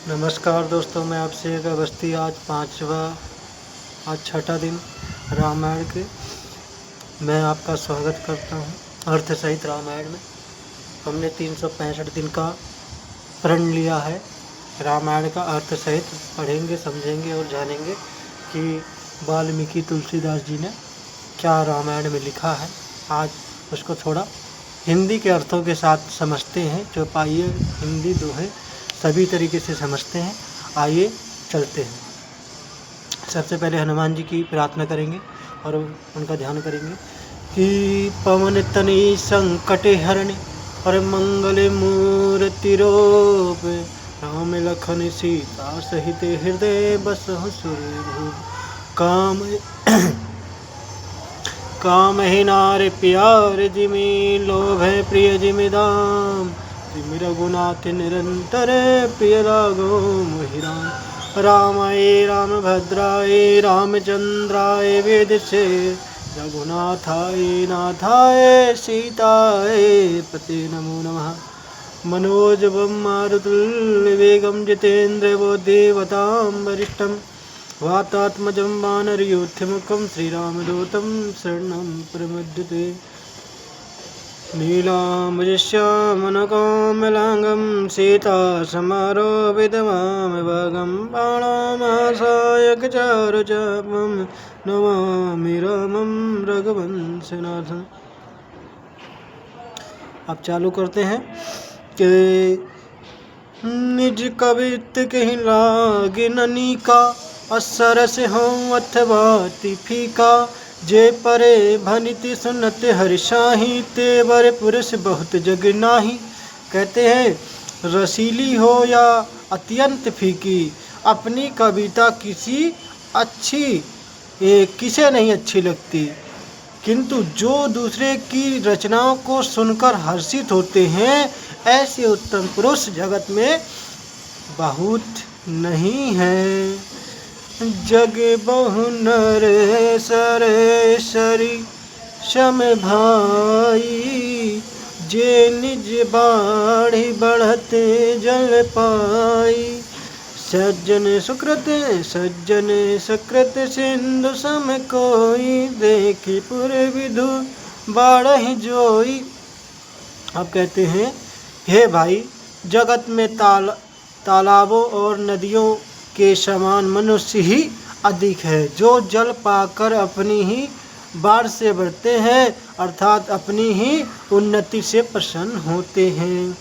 नमस्कार दोस्तों, मैं आपसे एक अवस्थी आज छठा दिन रामायण के मैं आपका स्वागत करता हूं। अर्थ सहित रामायण में हमने 365 दिन का प्रण लिया है। रामायण का अर्थ सहित पढ़ेंगे, समझेंगे और जानेंगे कि वाल्मीकि तुलसीदास जी ने क्या रामायण में लिखा है। आज उसको थोड़ा हिंदी के अर्थों के साथ समझते हैं। चौपाई, हिंदी, दोहे सभी तरीके से समझते हैं। आइए चलते हैं। सबसे पहले हनुमान जी की प्रार्थना करेंगे और उनका ध्यान करेंगे कि पवन तनय संकटे हरणे और मंगल मूर्ति रूप, राम लखन सीता सहित हृदय बसहु सुरभूप। काम है नार प्यार जिमि लोभ है प्रिय जिमि दाम, जिमि रघुनाथ निरंतर प्रिय लागो मोहि राम। रामाय रामभद्राय रामचंद्राय वेद से, रघुनाथाय नाथाय सीताय पते नमो नमः। मनोजवं मारुतुल्यवेगं जितेन्द्रिय बुद्धिमतां वरिष्ठं, वातात्मजं वानरयूथमुखं श्रीरामदूतं शरणं प्रपद्यते। नीलाम्बुजश्यामलकोमलाङ्गं सीतासमारोपितवामभागं, बाणामासायकचारुचापं नमामि रामं रघुवंशनाथं। अब चालू करते हैं कि निज कवित कहीं लागे ननिका, असरस हो अथवा फीका, जे परे भनिति सुनत हरिशाही, तेवर पुरुष बहुत जग नाही। कहते हैं रसीली हो या अत्यंत फीकी, अपनी कविता किसे नहीं अच्छी लगती, किंतु जो दूसरे की रचनाओं को सुनकर हर्षित होते हैं, ऐसे उत्तम पुरुष जगत में बहुत नहीं है। जग बहु नर सरेसरी सम भाई, जे निज बाढ़ी बढ़ते जल पाई। सज्जन सुकृत सिंधु सम कोई, देखी पुर विधु बाढ़हि जोई। अब कहते हैं हे भाई, जगत में तालाबों और नदियों के समान मनुष्य ही अधिक है, जो जल पाकर अपनी ही बाढ़ से बढ़ते हैं, अर्थात अपनी ही उन्नति से प्रसन्न होते हैं।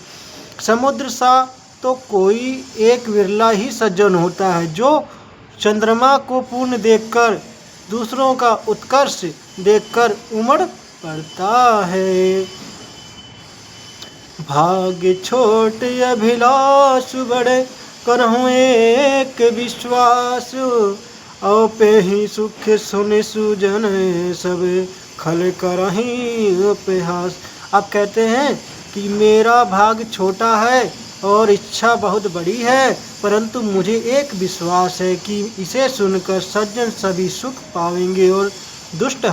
समुद्र सा तो कोई एक विरला ही सज्जन होता है, जो चंद्रमा को पूर्ण देखकर दूसरों का उत्कर्ष देखकर उमड़ पड़ता है। भाग्य छोट अभिलाष बड़े, करहूँ एक विश्वास, औपे ही सुख सुन सुजन सब, खल करहीं उपहास। अब कहते हैं कि मेरा भाग छोटा है और इच्छा बहुत बड़ी है, परंतु मुझे एक विश्वास है कि इसे सुनकर सज्जन सभी सुख पावेंगे और दुष्ट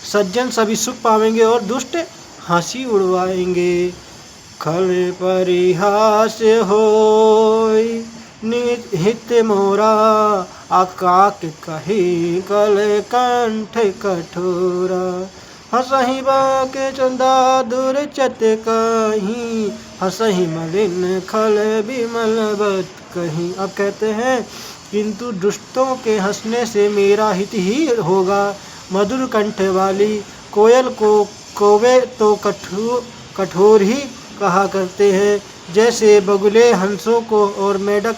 सज्जन सभी सुख पावेंगे और दुष्ट हंसी उड़वाएंगे। खल परिहास होई निहित मोरा, आकाक कही कल कंठ कठोरा। हंसहि बाके चंदा दूर चत कहीं, हंसहि मलिन खल विमल बत कहीं। अब कहते हैं किंतु दुष्टों के हंसने से मेरा हित ही होगा। मधुर कंठ वाली कोयल को कौवे तो कठोर ही कहा करते हैं, जैसे बगुले हंसों को और मेढक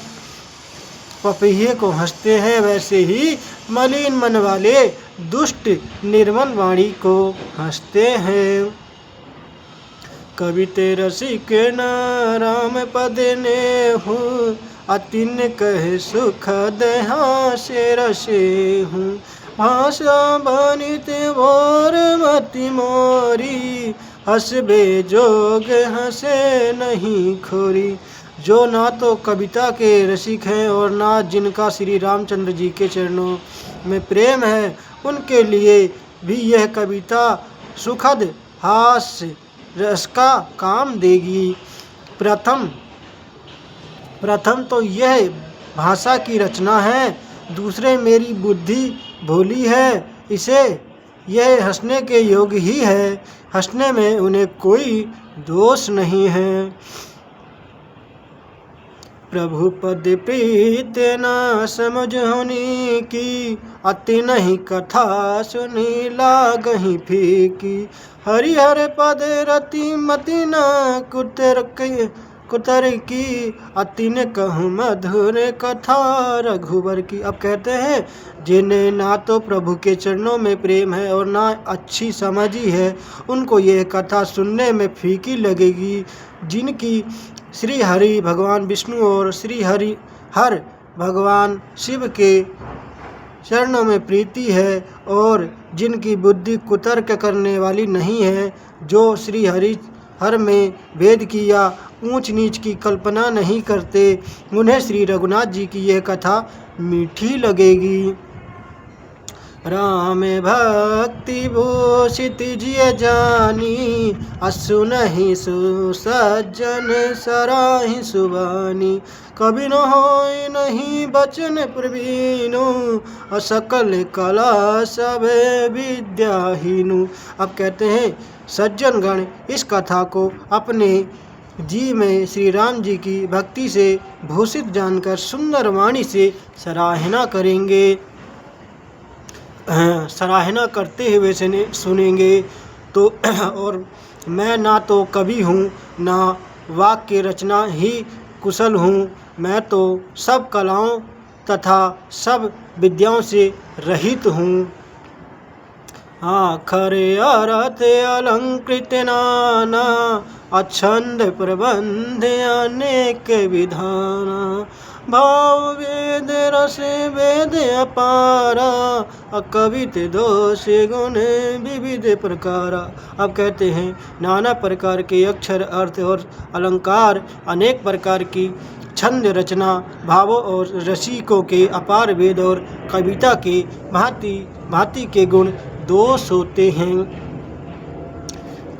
पपीहे को हंसते हैं, वैसे ही मलिन मन वाले दुष्ट निर्मल वाणी को हंसते हैं। कविते रसिक न राम पद ने हूँ, अतिन कह सुखद हासे रसे हूँ। भाषा बनित भोर मति मोरी, हंसबे जोग हंसे नहीं खोरी। जो ना तो कविता के रसिक हैं और ना जिनका श्री रामचंद्र जी के चरणों में प्रेम है, उनके लिए भी यह कविता सुखद हास्य रस का काम देगी। प्रथम तो यह भाषा की रचना है, दूसरे मेरी बुद्धि भोली है, इसे यह हंसने के योग्य ही है, हंसने में उन्हें कोई दोष नहीं है। प्रभु पद प्रीत न समझ होनी की, अति नहीं कथा सुनी लागही फीकी। हरिहर पद रति मति न कुतर की, अति ने कहूँ मधुर कथा रघुवर की। अब कहते हैं जिन्हें ना तो प्रभु के चरणों में प्रेम है और ना अच्छी समझ ही है, उनको यह कथा सुनने में फीकी लगेगी। जिनकी श्री हरि भगवान विष्णु और श्री हर भगवान शिव के चरणों में प्रीति है और जिनकी बुद्धि कुतर्क करने वाली नहीं है, जो श्री हर में भेद की या ऊंच नीच की कल्पना नहीं करते, उन्हें श्री रघुनाथ जी की यह कथा मीठी लगेगी। राम भक्ति भूषित जिय जानी, असुनहि सुसज्जन सराहि सुबानी। कभी न होय नहीं बचन प्रवीणु, असकल कला सब विद्याहीनु। अब कहते हैं सज्जन गण इस कथा को अपने जी में श्री राम जी की भक्ति से भूषित जानकर सुंदर वाणी से सराहना करेंगे, सराहना करते हुए सुनेंगे। तो और मैं ना तो कवि हूँ ना वाक्य रचना ही कुशल हूँ, मैं तो सब कलाओं तथा सब विद्याओं से रहित हूँ। खरे अर्थ अलंकृत नाना, अछंद प्रबंध अनेक विधाना। भाव वेद रस वेद अपारा, अकवित दोष गुण विविध प्रकारा। अब कहते हैं नाना प्रकार के अक्षर अर्थ और अलंकार, अनेक प्रकार की छंद रचना, भावों और रसिकों के अपार वेद और कविता के भांति भांति के गुण दोष होते हैं।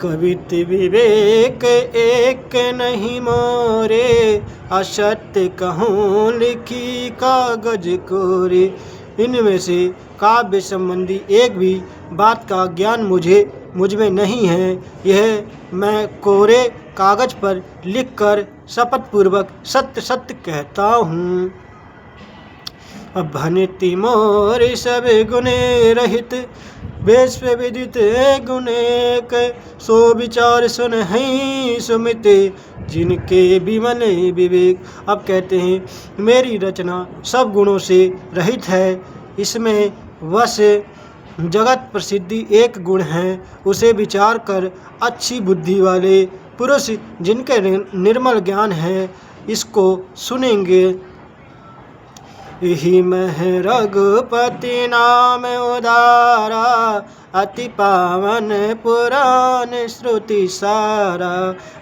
कवित विवेक एक नहीं मोरे, असत्य कहूँ लिखी कागज कोरे। इनमें से काव्य संबंधी एक भी बात का ज्ञान मुझ में नहीं है, यह मैं कोरे कागज पर लिखकर शपथ पूर्वक सत्य सत्य कहता हूँ। अब भनिति मोर सब गुणे रहित, वेश पे विदित गुणेक। सो विचार सुन है सुमित, जिनके विमल विवेक। अब कहते हैं मेरी रचना सब गुणों से रहित है, इसमें वश जगत प्रसिद्धि एक गुण है, उसे विचार कर अच्छी बुद्धि वाले पुरुष जिनके निर्मल ज्ञान है इसको सुनेंगे। यही मह रघुपति नाम उदारा, अति पावन पुराण श्रुति सारा।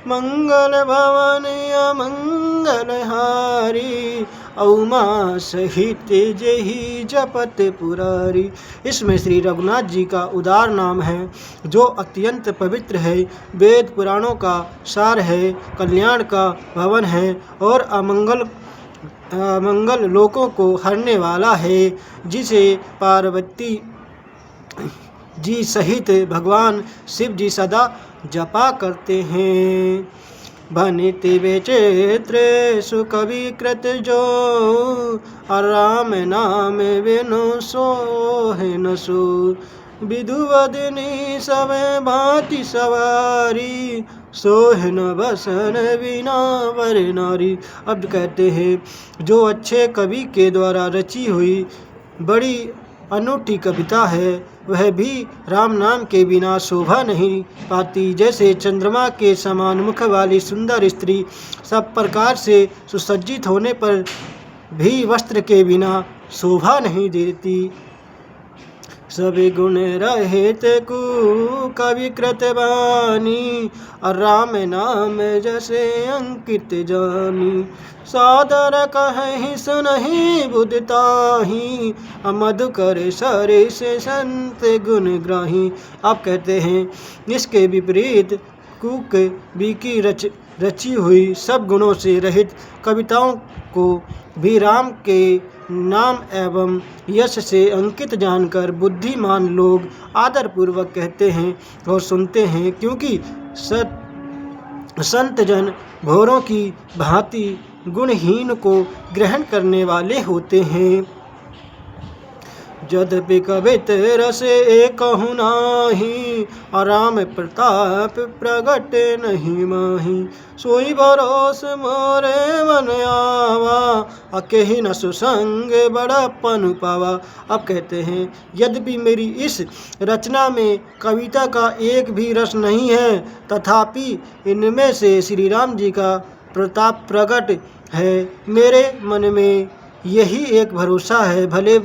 मंगल भवन अमंगल हारी, औमा सहित जही जपत पुरारी। इसमें श्री रघुनाथ जी का उदार नाम है जो अत्यंत पवित्र है, वेद पुराणों का सार है, कल्याण का भवन है और अमंगल लोकों को हरने वाला है, जिसे पार्वती जी सहित भगवान शिव जी सदा जपा करते हैं। भनिति विचित्र सुकवि कृत जो, राम नाम बिनु सोहि न सो। विधुवदनी सब भांति सवारी, सोहि न बसन बिना वर नारी। अब कहते हैं जो अच्छे कवि के द्वारा रची हुई बड़ी अनूठी कविता है, वह भी राम नाम के बिना शोभा नहीं पाती। जैसे चंद्रमा के समान मुख वाली सुंदर स्त्री सब प्रकार से सुसज्जित होने पर भी वस्त्र के बिना शोभा नहीं देती। सभी गुण रहित कु कवि कृत बानी, राम नाम जैसे अंकित जानी। सादर कहि सुनहि बुधताही, मधुकर सरिस संत गुण ग्राही। आप कहते हैं इसके विपरीत कूक बी की रची हुई सब गुणों से रहित कविताओं को भी राम के नाम एवं यश से अंकित जानकर बुद्धिमान लोग आदरपूर्वक कहते हैं और सुनते हैं, क्योंकि संत जन भोरों की भांति गुणहीन को ग्रहण करने वाले होते हैं। यद्यपि कवित रस एकहु नाही, राम प्रताप प्रगट नहीं माही। सोई भरोस मोरे मन आवा, अकेहि न सुसंग बड़प्पन पावा। अब कहते हैं यद्यपि मेरी इस रचना में कविता का एक भी रस नहीं है, तथापि इनमें से श्री राम जी का प्रताप प्रकट है। मेरे मन में यही एक भरोसा है, भले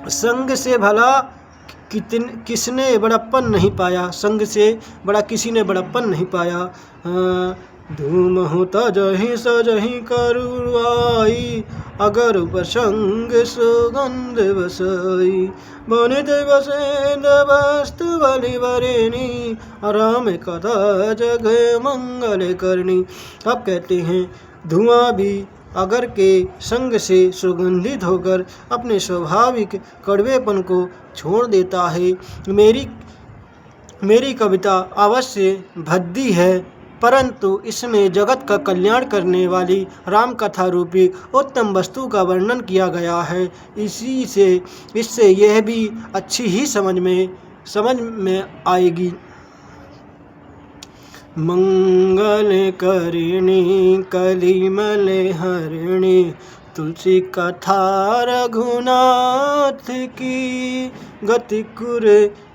संग से भला किसने बड़प्पन नहीं पाया, संग से बड़ा किसी ने बड़प्पन नहीं पाया। धूम हो तजहि सजहि करुआई, अगर उपसंग सुगंध बसई। बनित बसेंद वस्तु बलि बरेनी, राम कथा जग मंगल करनी। अब कहते हैं धुआं भी अगर के संग से सुगंधित होकर अपने स्वाभाविक कड़वेपन को छोड़ देता है। मेरी कविता अवश्य भद्दी है, परंतु इसमें जगत का कल्याण करने वाली राम कथा रूपी उत्तम वस्तु का वर्णन किया गया है। इससे यह भी अच्छी ही समझ में आएगी। मंगल करिणी कलिमल हरिणी, तुलसी कथा रघुनाथ की। गति कुर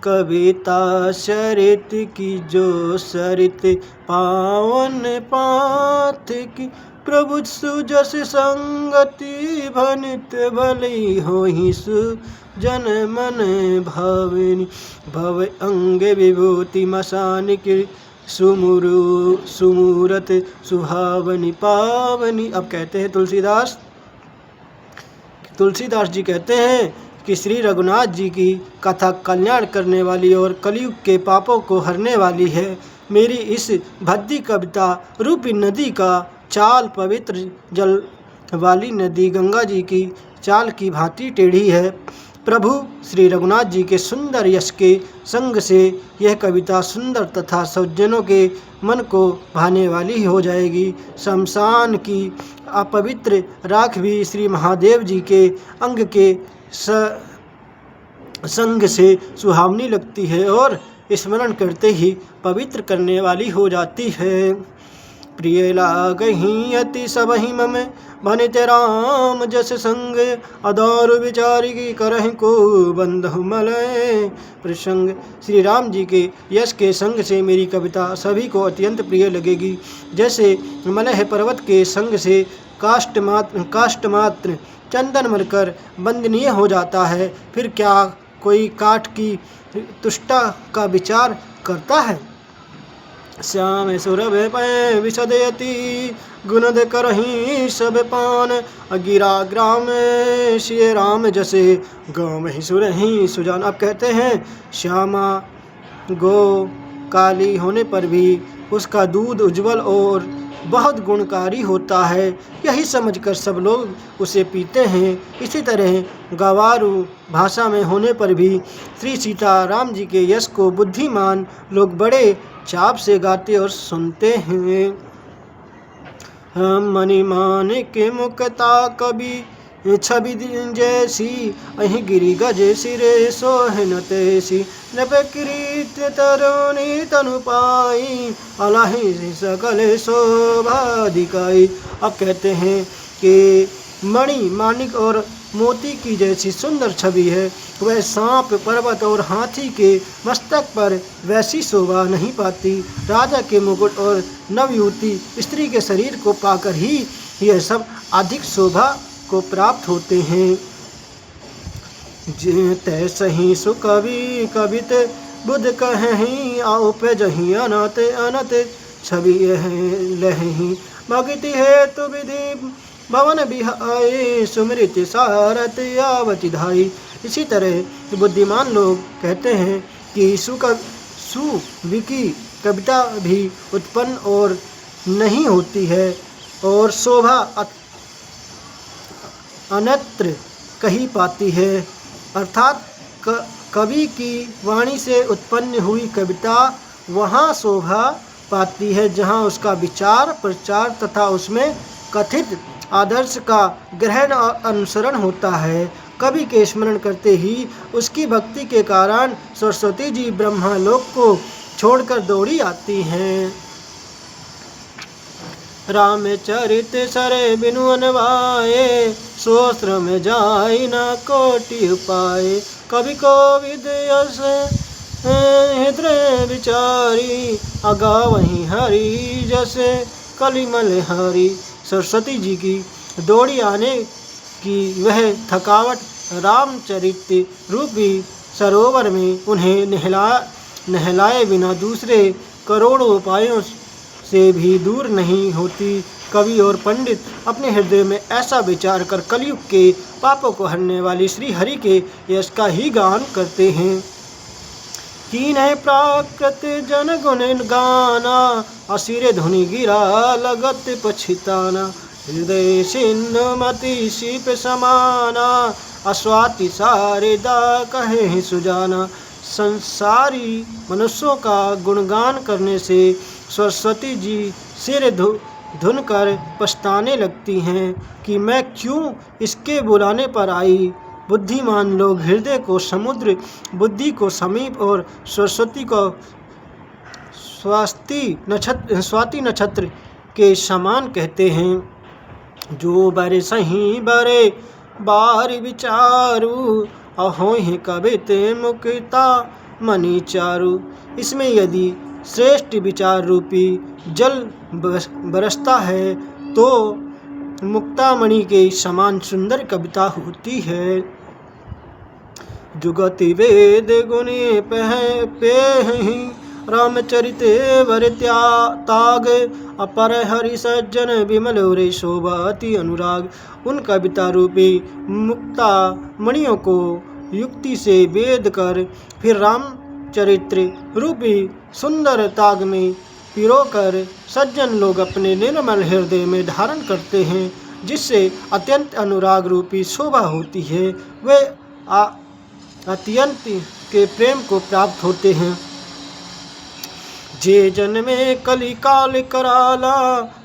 कविता सरित की, जो सरित पावन पाथ की। प्रभु सुजस संगति भनित भली, होहि सुजन मन भाविनी। भव अंग विभूति मसान की, सुमूरत सुहावनी पावनी। अब कहते हैं तुलसीदास जी कहते हैं कि श्री रघुनाथ जी की कथा कल्याण करने वाली और कलयुग के पापों को हरने वाली है। मेरी इस भद्दी कविता रूपी नदी का चाल पवित्र जल वाली नदी गंगा जी की चाल की भांति टेढ़ी है। प्रभु श्री रघुनाथ जी के सुंदर यश के संग से यह कविता सुंदर तथा सज्जनों के मन को भाने वाली हो जाएगी। शमशान की अपवित्र राख भी श्री महादेव जी के अंग के संग से सुहावनी लगती है और स्मरण करते ही पवित्र करने वाली हो जाती है। प्रिय लागहि अति सबहि मम, बनित राम जस संग। अदार विचारी करहि को बंधु मलय प्रसंग। श्री राम जी के यश के संग से मेरी कविता सभी को अत्यंत प्रिय लगेगी। जैसे मलय पर्वत के संग से काष्ठमात्र चंदन मलकर बंदनीय हो जाता है, फिर क्या कोई काठ की तुष्टा का विचार करता है। श्याम सुरभ पै विशदयति, गुणद करहि सब पान। गिरा ग्राम श्री राम जसे, गाँव ही सुरहि सुजान। अब कहते हैं श्यामा गो काली होने पर भी उसका दूध उज्जवल और बहुत गुणकारी होता है, यही समझकर सब लोग उसे पीते हैं। इसी तरह गवारू भाषा में होने पर भी श्री सीताराम जी के यश को बुद्धिमान लोग बड़े चाप से गाते और सुनते हैं। मणिमान के मुक्ता कवि छवि जैसी, अहि गिरि गज सिरे सोहन तैसी। नपकृत तरुणी तनु पाई, अलहि सकल शोभा दिखाई। अब कहते हैं कि मणि माणिक और मोती की जैसी सुंदर छवि है, वह सांप पर्वत और हाथी के मस्तक पर वैसी शोभा नहीं पाती। राजा के मुकुट और नवयुवती स्त्री के शरीर को पाकर ही यह सब अधिक शोभा को प्राप्त होते हैं। तै सही सुकवि कवित बुध कहीं आओ पे जही अनत अनत छवि लही भगति हेतु विधि भवन बिहाई सुमृत सारथ आवति धाई। इसी तरह बुद्धिमान लोग कहते हैं कि सुविकी कविता भी उत्पन्न और नहीं होती है और शोभा अन्यत्र कहीं पाती है, अर्थात कवि की वाणी से उत्पन्न हुई कविता वहाँ शोभा पाती है जहाँ उसका विचार प्रचार तथा उसमें कथित आदर्श का ग्रहण और अनुसरण होता है। कवि के स्मरण करते ही उसकी भक्ति के कारण सरस्वती जी ब्रह्मलोक को छोड़कर दौड़ी आती हैं। रामचरित सरे बिनु अनवाए सोस्त्र में जाई न कोटि उपाय। कवि को विद्यस हृदय विचारी अगा वहीं हरि जैसे कलिमल हरि। सरस्वती जी की दौड़ी आने की वह थकावट रामचरित रूपी सरोवर में उन्हें नहलाए बिना दूसरे करोड़ों उपायों से भी दूर नहीं होती। कवि और पंडित अपने हृदय में ऐसा विचार कर कलयुग के पापों को हरने वाली श्री हरि के यश का ही गान करते हैं। कीन्ह प्राकृत जन गुण गाना असिर धुनि गिरा लगत पछिताना। हृदय सिंधु मति शिप समाना अस्वाति सारिदा कहे सुजाना। संसारी मनुष्यों का गुणगान करने से सरस्वती जी सिर धुन कर पछताने लगती हैं कि मैं क्यों इसके बुलाने पर आई। बुद्धिमान लोग हृदय को समुद्र, बुद्धि को समीप और सरस्वती को स्वाति नक्षत्र के समान कहते हैं। जो बरे सही बरे बार विचारू अहोहि कवित मुक्ता मणि चारु। इसमें यदि श्रेष्ठ विचार रूपी जल बरसता है तो मुक्तामणि के समान सुंदर कविता होती है। जुगति वेद गुणी पेहि रामचरित वर ताग अपर हरि सज्जन विमल रे शोभाति अनुराग। उन कविता रूपी मुक्ता मणियों को युक्ति से वेद कर फिर रामचरित्र रूपी सुंदर ताग में पिरोकर सज्जन लोग अपने निर्मल हृदय में धारण करते हैं, जिससे अत्यंत अनुराग रूपी शोभा होती है। वे अत्यंत के प्रेम को प्राप्त होते हैं। जे जन्मे कली काल कराला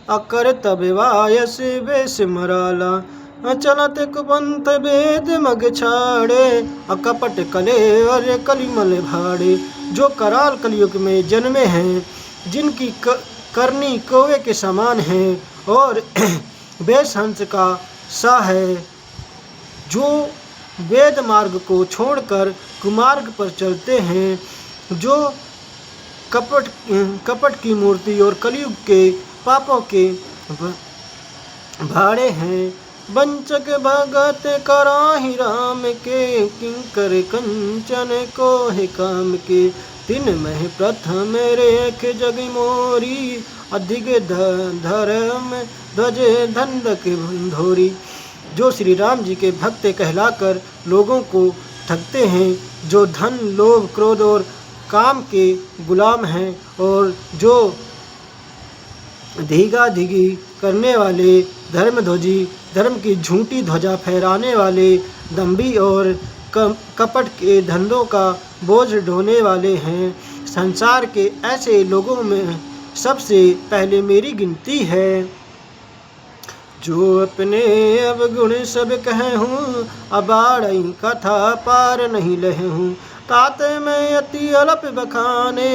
अकर तब वायस वेश मराला। चलत कुपंथ वेद मग छाड़े अकपट कले और कलिमल भाड़े। जो कराल कलयुग में जन्मे हैं, जिनकी करनी कौवे के समान है और वेश हंस का सा है, जो वेद मार्ग को छोड़कर कुमार्ग पर चलते हैं, जो कपट की मूर्ति और कलयुग के पापों के भाड़े हैं। वंचक भगत कराहि राम के किंकर कंचन को है काम के। तीन मह प्रथम रेख जग मोरी अधिक धर्म ध्वज धंधक धोरी। जो श्री राम जी के भक्त कहलाकर लोगों को ठगते हैं, जो धन लोभ क्रोध और काम के गुलाम हैं और जो धीगाधिगी करने वाले धर्मध्वजी धर्म की झूठी ध्वजा फहराने वाले दंभी और कपट के धंधों का बोझ ढोने वाले हैं। संसार के ऐसे लोगों में सबसे पहले मेरी गिनती है। जो अपने अवगुण सब कहे हूँ अबाड़ई कथा पार नहीं लहे हूँ। ताते मैं अति अल्प बखाने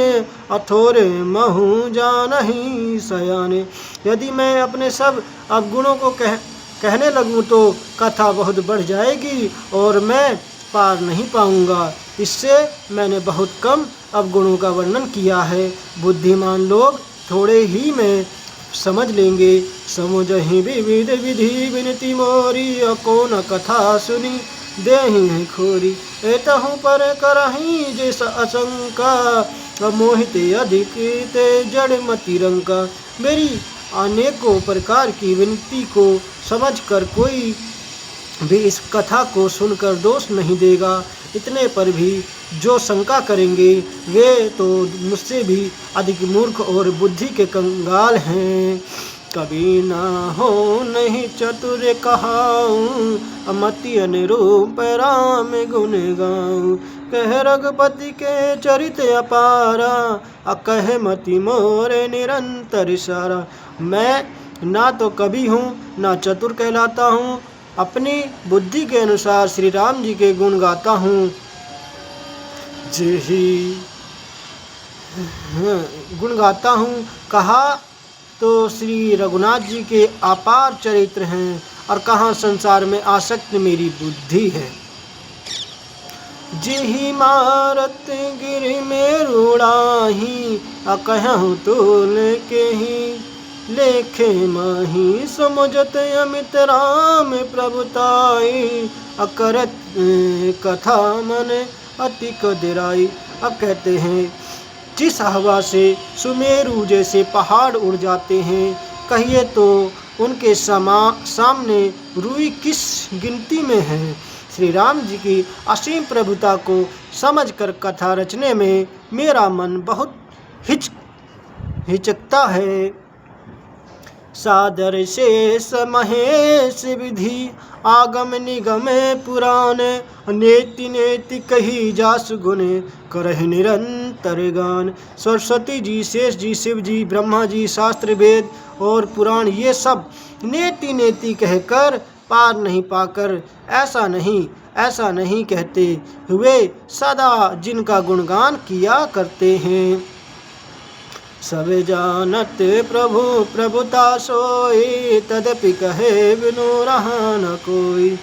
अथोरे महू जानहि सयाने। यदि मैं अपने सब अवगुणों को कहने लगूँ तो कथा बहुत बढ़ जाएगी और मैं पार नहीं पाऊँगा। इससे मैंने बहुत कम अवगुणों का वर्णन किया है। बुद्धिमान लोग थोड़े ही में समझ लेंगे। समुझहि विविध विधि विनती मोरी अको न कथा सुनी देहि है खोरी। एतहु पर करही जैस आशंका मोहित अधिक ते जड़ मति रंका। मेरी अनेकों प्रकार की विनती को समझकर कोई भी इस कथा को सुनकर दोष नहीं देगा। इतने पर भी जो शंका करेंगे वे तो मुझसे भी अधिक मूर्ख और बुद्धि के कंगाल हैं। कभी ना हो नहीं चतुर कहाऊँ, मति अनुरूप राम गुण गाऊँ। कह रघुपति के चरित अपारा, कह मति मोरे निरंतर सारा। मैं ना तो कवि हूँ ना चतुर कहलाता हूँ, अपनी बुद्धि के अनुसार श्री राम जी के गुण गाता हूँ। जी गुण गाता हूँ कहा तो श्री रघुनाथ जी के अपार चरित्र हैं, और कहाँ संसार में आसक्त मेरी बुद्धि है। जिहि मारत गिरि में रूढ़ाही, कहूँ तोल के ही लेखे माही। समुझत अमित राम प्रभुताई, अकरत कथा मन अति कदराई। अब कहते हैं जिस हवा से सुमेरु जैसे पहाड़ उड़ जाते हैं, कहिए तो उनके सामने रुई किस गिनती में है। श्री राम जी की असीम प्रभुता को समझकर कथा रचने में मेरा मन बहुत हिचकता है। सादर शेष महेश विधि, आगम निगम पुराण। नेति नेति कही जास गुण, करहि निरंतर गान। सरस्वती जी, शेष जी, शिव जी, ब्रह्मा जी, शास्त्र वेद और पुराण ये सब नेति नेति कहकर पार नहीं पाकर ऐसा नहीं कहते हुए सदा जिनका गुणगान किया करते हैं। सब जानत प्रभु प्रभुता सोई, तदपि कहे बिनु रहा न कोई।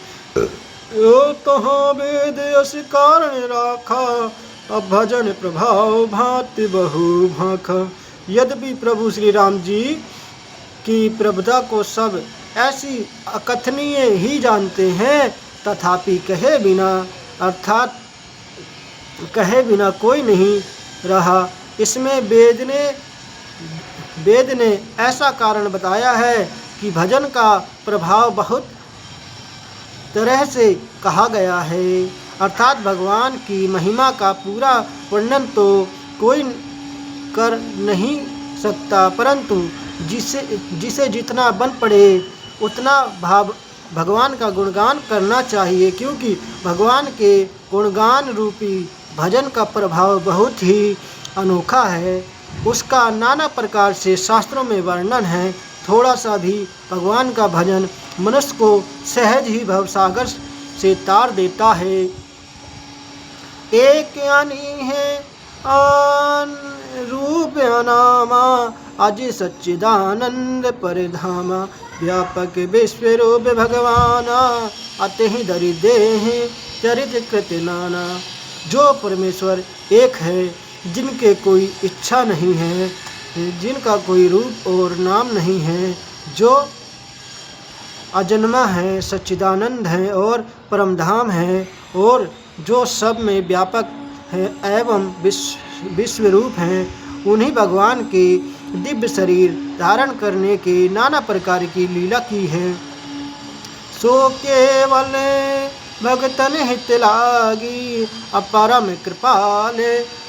यो तहाँ वेद यस कारण राखा, अब भजन प्रभाव भांति बहु भाखा। यद्यपि प्रभु श्री राम जी की प्रभुता को सब ऐसी अकथनीय ही जानते हैं, तथापि कहे बिना कोई नहीं रहा। इसमें वेद ने ऐसा कारण बताया है कि भजन का प्रभाव बहुत तरह से कहा गया है, अर्थात भगवान की महिमा का पूरा वर्णन तो कोई कर नहीं सकता, परंतु जिसे जितना बन पड़े उतना भगवान का गुणगान करना चाहिए, क्योंकि भगवान के गुणगान रूपी भजन का प्रभाव बहुत ही अनोखा है। उसका नाना प्रकार से शास्त्रों में वर्णन है। थोड़ा सा भी भगवान का भजन मनुष्य को सहज ही भवसागर से तार देता है। एक यानी है आन रूप अनामा, अज सच्चिदानंद परधामा। व्यापक विश्व रूप भगवाना, अतहि धरि देहि चरित कृत नाना। जो परमेश्वर एक है, जिनके कोई इच्छा नहीं है, जिनका कोई रूप और नाम नहीं है, जो अजन्मा है, सच्चिदानंद है और परमधाम है, और जो सब में व्यापक है एवं विश्वरूप हैं, उन्हीं भगवान के दिव्य शरीर धारण करने के नाना प्रकार की लीला की है। सो केवल भगतन हित लागी, अपरम कृपाल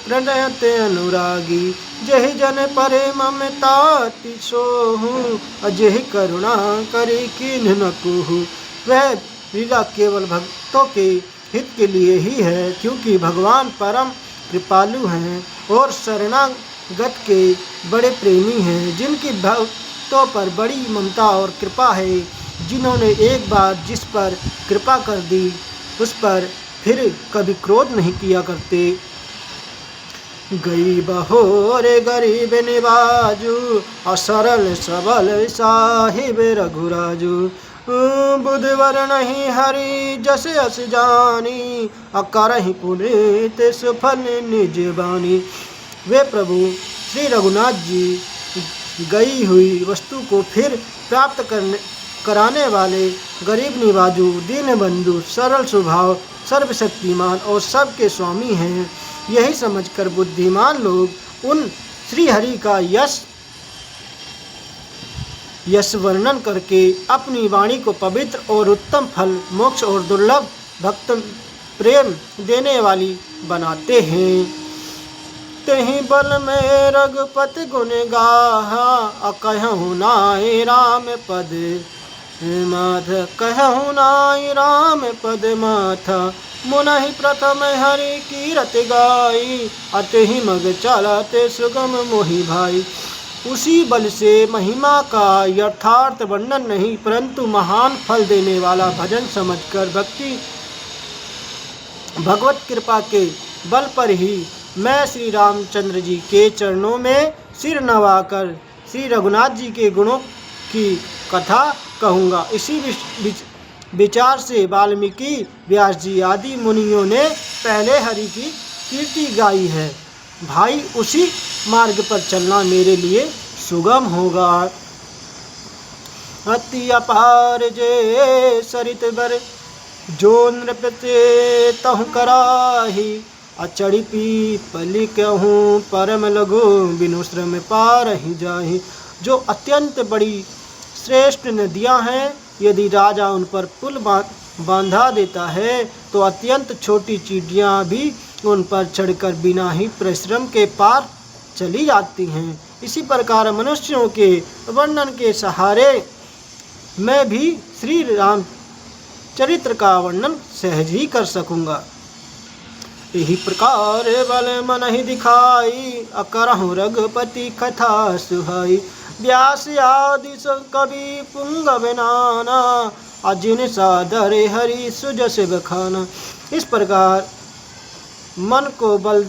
प्रणयत अनुरागी। जहि जन परे ममताति सोहु, अजहि करुणा करे किन्ह न कोहु। वह लीला केवल भक्तों के हित के लिए ही है, क्योंकि भगवान परम कृपालु हैं और शरणागत के बड़े प्रेमी हैं, जिनकी भक्तों पर बड़ी ममता और कृपा है। जिन्होंने एक बार जिस पर कृपा कर दी, उस पर फिर कभी क्रोध नहीं किया करते। गई बहोर गरीब निवाजू, असरल सबल साहिब रघुराजू। बुधवर नहीं हरि जस अस जानी, अकरहि पुनीत सुफल निज बानी। वे प्रभु श्री रघुनाथ जी गई हुई वस्तु को फिर प्राप्त कराने वाले, गरीब निवाजू, दीन बंधु, सरल स्वभाव, सर्वशक्तिमान और सबके स्वामी हैं। यही समझकर बुद्धिमान लोग उन श्री हरि का यश वर्णन करके अपनी वाणी को पवित्र और उत्तम फल, मोक्ष और दुर्लभ भक्त प्रेम देने वाली बनाते हैं। तेहि बल में रघुपति गुण गाहा, अकहु नाहि राम पद माथ, कहु नाहि राम पद माथ। मुनहि प्रथम हरि कीरत गाई, अतहि मग चलते सुगम मोहि भाई। उसी बल से महिमा का यथार्थ वर्णन नहीं, परंतु महान फल देने वाला भजन समझकर भगवत कृपा के बल पर ही मैं श्री रामचंद्र जी के चरणों में सिर नवाकर श्री रघुनाथ जी के गुणों की कथा कहूँगा। इसी विचार से वाल्मीकि, व्यास जी आदि मुनियों ने पहले हरि की कीर्ति गाई है। भाई, उसी मार्ग पर चलना मेरे लिए सुगम होगा। अति अपार जे सरित बर, जो नृपते तहु कराही। अचड़ी पीपली कहूँ परम लघु, बिनु श्रम पार ही जाही। जो अत्यंत बड़ी श्रेष्ठ नदियाँ हैं, यदि राजा उन पर पुल बांधा देता है तो अत्यंत छोटी चींटियाँ भी उन पर चढ़कर बिना ही परिश्रम के पार चली जाती हैं। इसी प्रकार मनुष्यों के वर्णन के सहारे मैं भी श्री राम चरित्र का वर्णन सहज ही कर सकूँगा। यही प्रकार बल मन ही दिखाई, अकरहु रघुपति कथा सुहाई। व्यास आदि कवि पुंगव नाना, अजिन सादर हरि सुजस बखाना। इस प्रकार मन को बल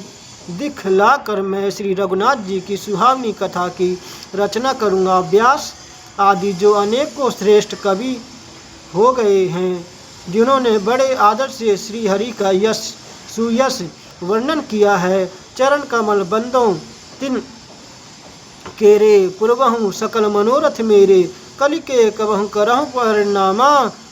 दिखला कर मैं श्री रघुनाथ जी की सुहावनी कथा की रचना करूँगा। व्यास आदि जो अनेकों श्रेष्ठ कवि हो गए हैं, जिन्होंने बड़े आदर से श्री हरि का सुयश वर्णन किया है। चरण कमल बंदों तिन केरे, पूर्वहु सकल मनोरथ मेरे। कलि के कबहु करहु परिणामा,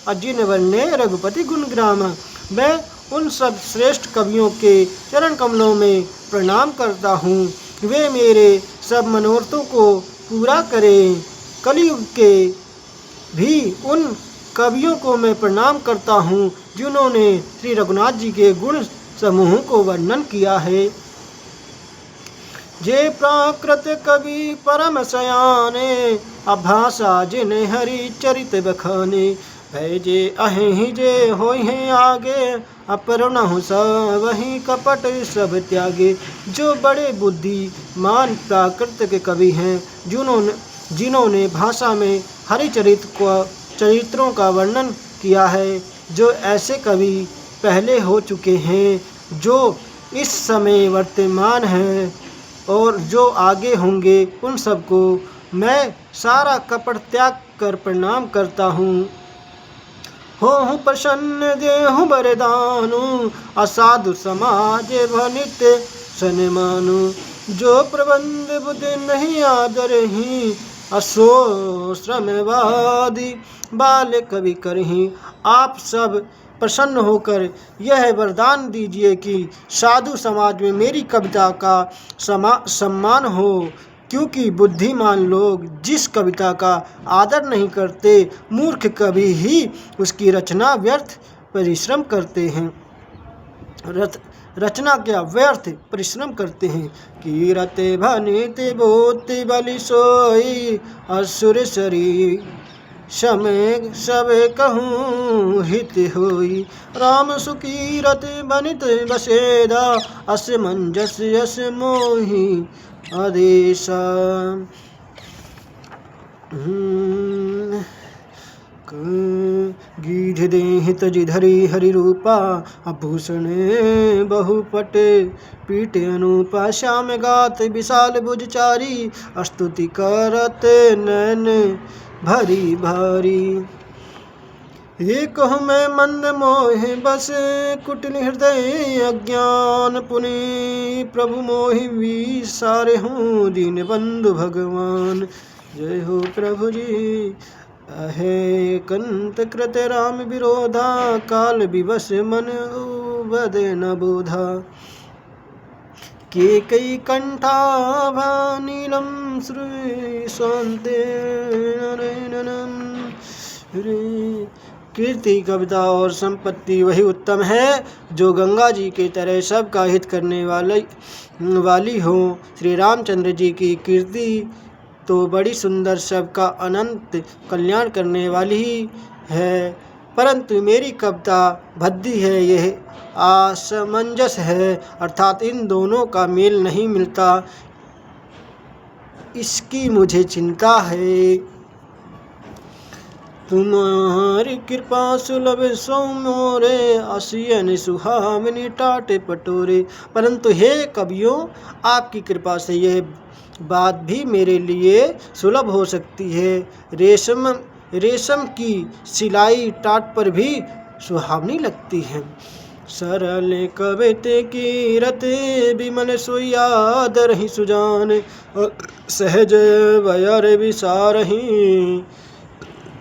अजिन वर्णे रघुपति गुण ग्रामा। मैं उन सब श्रेष्ठ कवियों के चरण कमलों में प्रणाम करता हूँ, वे मेरे सब मनोरथों को पूरा करें। कलियुग के भी उन कवियों को मैं प्रणाम करता हूँ, जिन्होंने श्री रघुनाथ जी के गुण समूह को वर्णन किया है। जे प्राकृत कवि परम सयाने, अभाषा जिन हरि चरित बखाने। भैजे अहि जे होय हैं आगे, अपरणहु सब वही कपट सब त्यागे। जो बड़े बुद्धिमान प्राकृत के कवि हैं, जिन्होंने भाषा में हरि चरित्रों का वर्णन किया है। जो ऐसे कवि पहले हो चुके हैं, जो इस समय वर्तमान हैं और जो आगे होंगे, उन सबको मैं सारा कपट त्याग कर प्रणाम करता हूँ। हो प्रसन्न देहु बरदानु, असाधु समाज भनित सनमानु। जो प्रबंध बुद्धि नहीं आदर ही, असो श्रमवादी बाल कवि करही। आप सब प्रसन्न होकर यह वरदान दीजिए कि साधु समाज में मेरी कविता का सम्मान हो, क्योंकि बुद्धिमान लोग जिस कविता का आदर नहीं करते, मूर्ख कवि ही उसकी रचना व्यर्थ परिश्रम करते हैं। रचना क्या व्यर्थ परिश्रम करते हैं। कीरत भनित बोति बलि सोई, असुर सरी समय सब कहूँ हित होई। राम सुकीरत बनित बसेदा, अस मंजस यस मोहि आदेशा। गीध देहि तजि धरि हरि रूपा, आभूषण बहुपट पीठ अनूपा। श्याम गात विशाल भुजचारी, स्तुति करत नैन भरी भारी। ये कहूँ मैं मंद मोह बस, कुटिल हृदय अज्ञान पुनि। प्रभु मोहि विसारे हूँ, दीन बंधु भगवान। जय हो प्रभु जी, अहे कंत कृत राम विरोधा काल विवश मन बद न बोधा के कई कंठाभा नीलम श्री शांते कीर्ति कविता और संपत्ति वही उत्तम है जो गंगा जी की तरह सबका हित करने वाली हो। श्री रामचंद्र जी की कीर्ति तो बड़ी सुंदर, सबका अनंत कल्याण करने वाली ही है, परंतु मेरी कविता भद्दी है, यह असमंजस है, अर्थात इन दोनों का मेल नहीं मिलता, इसकी मुझे चिंता है। तुम्हारी कृपा सुलभ सो मोरे असियन सुहावनी टाटे पटोरे। परंतु हे कवियों, आपकी कृपा से यह बात भी मेरे लिए सुलभ हो सकती है। रेशम की सिलाई टाट पर भी सुहावनी लगती है। सरल कविते की रते विमल सोयाद रही सुजान, सहज वयर विसारही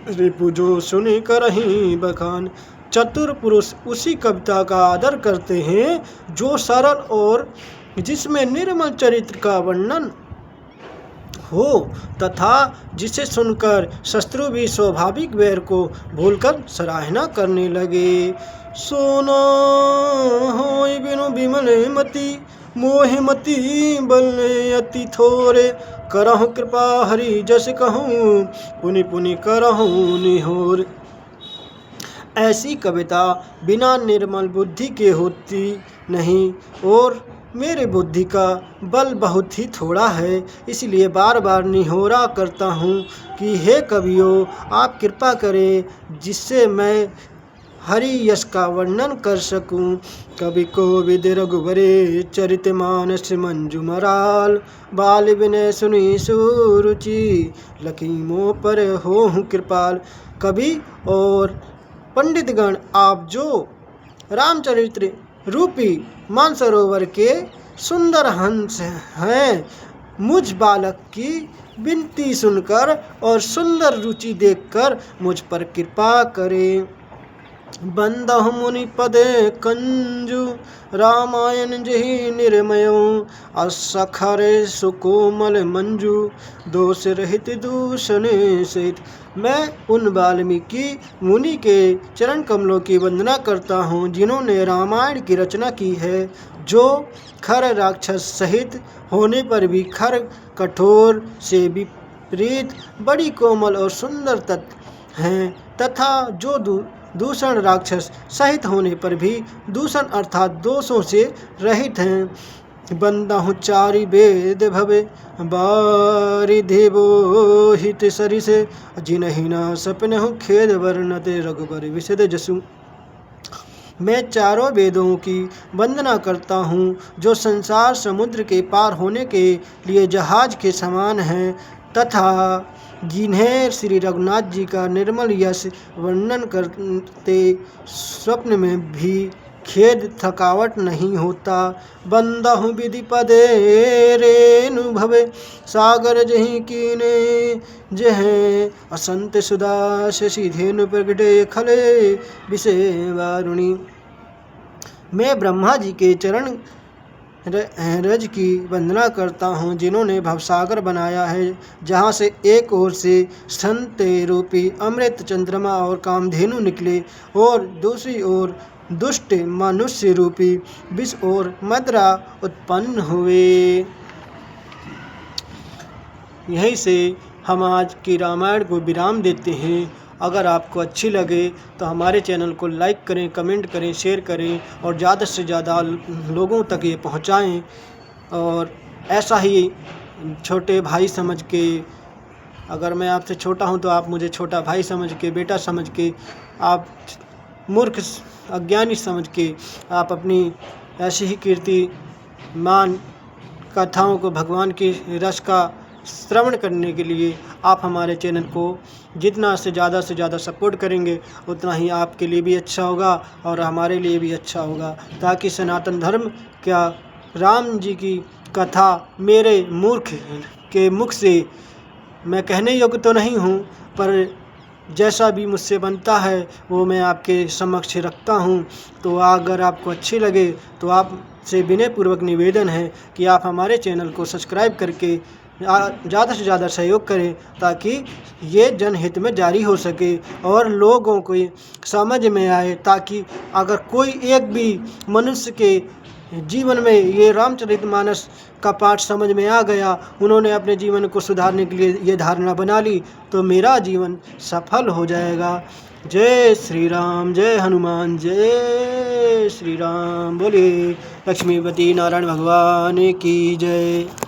रिपुजो सुनि करही बखान। चतुर पुरुष उसी कविता का आदर करते हैं जो सरल और जिसमें निर्मल चरित्र का वर्णन हो तथा जिसे सुनकर शत्रु भी स्वाभाविक वैर को भूलकर सराहना करने लगे। सोना होय बिनु विमल मति मोहिमती बल अति थोरे, करहु कृपा हरि जस कहूँ पुनि पुनि करहु निहोर। ऐसी कविता बिना निर्मल बुद्धि के होती नहीं और मेरे बुद्धि का बल बहुत ही थोड़ा है, इसलिए बार बार निहोरा करता हूँ कि हे कवियों, आप कृपा करें जिससे मैं हरि यश का वर्णन कर सकूं। कवि कोविद रघुवरे चरित मानस मंजू मराल, बाल विनय सुनी सुरुचि लकीमों पर होहु कृपाल। कवि और पंडितगण, आप जो रामचरित्र रूपी मानसरोवर के सुंदर हंस हैं, मुझ बालक की विनती सुनकर और सुंदर रुचि देखकर मुझ पर कृपा करें। बंदहु मुनि पदे कंजु रामायण जहि निर्मयो, असखरे सुकोमल मंजू दोष रहित दूषण सहित। मैं उन वाल्मीकि मुनि के चरण कमलों की वंदना करता हूँ जिन्होंने रामायण की रचना की है, जो खर राक्षस सहित होने पर भी खर कठोर से विपरीत बड़ी कोमल और सुंदर तत्व हैं, तथा जो दूषण राक्षस सहित होने पर भी दूषण अर्थात दोषों से रहित हैं। बंदाहु चारि वेद भवे बारिधि बोहित सरिसे, जिनहि न सपनहु खेद वर्णते रघुबर विशद जसु। मैं चारों वेदों की वंदना करता हूँ जो संसार समुद्र के पार होने के लिए जहाज के समान हैं, तथा जिन्हें श्री रघुनाथ जी का निर्मल यश वर्णन करते स्वप्न में भी खेद थकावट नहीं होता। बंदहु विधि पदे रेनु भवे सागर जहि कीने, जह असंत सुधा शशि धेनु प्रगटे खले विषय वारुणी। मैं ब्रह्मा जी के चरण रज की वंदना करता हूँ जिन्होंने भवसागर बनाया है, जहाँ से एक ओर से संते रूपी अमृत चंद्रमा और कामधेनु निकले और दूसरी ओर दुष्ट मनुष्य रूपी विष और मदरा उत्पन्न हुए। यहीं से हम आज की रामायण को विराम देते हैं। अगर आपको अच्छी लगे तो हमारे चैनल को लाइक करें, कमेंट करें, शेयर करें और ज़्यादा से ज़्यादा लोगों तक ये पहुंचाएं। और ऐसा ही छोटे भाई समझ के, अगर मैं आपसे छोटा हूं तो आप मुझे छोटा भाई समझ के, बेटा समझ के, आप मूर्ख अज्ञानी समझ के आप अपनी ऐसी ही कीर्तिमान कथाओं को, भगवान के रस का श्रवण करने के लिए आप हमारे चैनल को जितना से ज़्यादा सपोर्ट करेंगे उतना ही आपके लिए भी अच्छा होगा और हमारे लिए भी अच्छा होगा, ताकि सनातन धर्म क्या राम जी की कथा मेरे मूर्ख के मुख से, मैं कहने योग्य तो नहीं हूँ पर जैसा भी मुझसे बनता है वो मैं आपके समक्ष रखता हूँ। तो अगर आपको अच्छी लगे तो आपसे विनयपूर्वक निवेदन है कि आप हमारे चैनल को सब्सक्राइब करके ज़्यादा से ज़्यादा सहयोग करें, ताकि ये जनहित में जारी हो सके और लोगों को समझ में आए, ताकि अगर कोई एक भी मनुष्य के जीवन में ये रामचरितमानस का पाठ समझ में आ गया, उन्होंने अपने जीवन को सुधारने के लिए ये धारणा बना ली, तो मेरा जीवन सफल हो जाएगा। जय श्री राम, जय हनुमान, जय श्री राम। बोलिए लक्ष्मीपति नारायण भगवान की जय।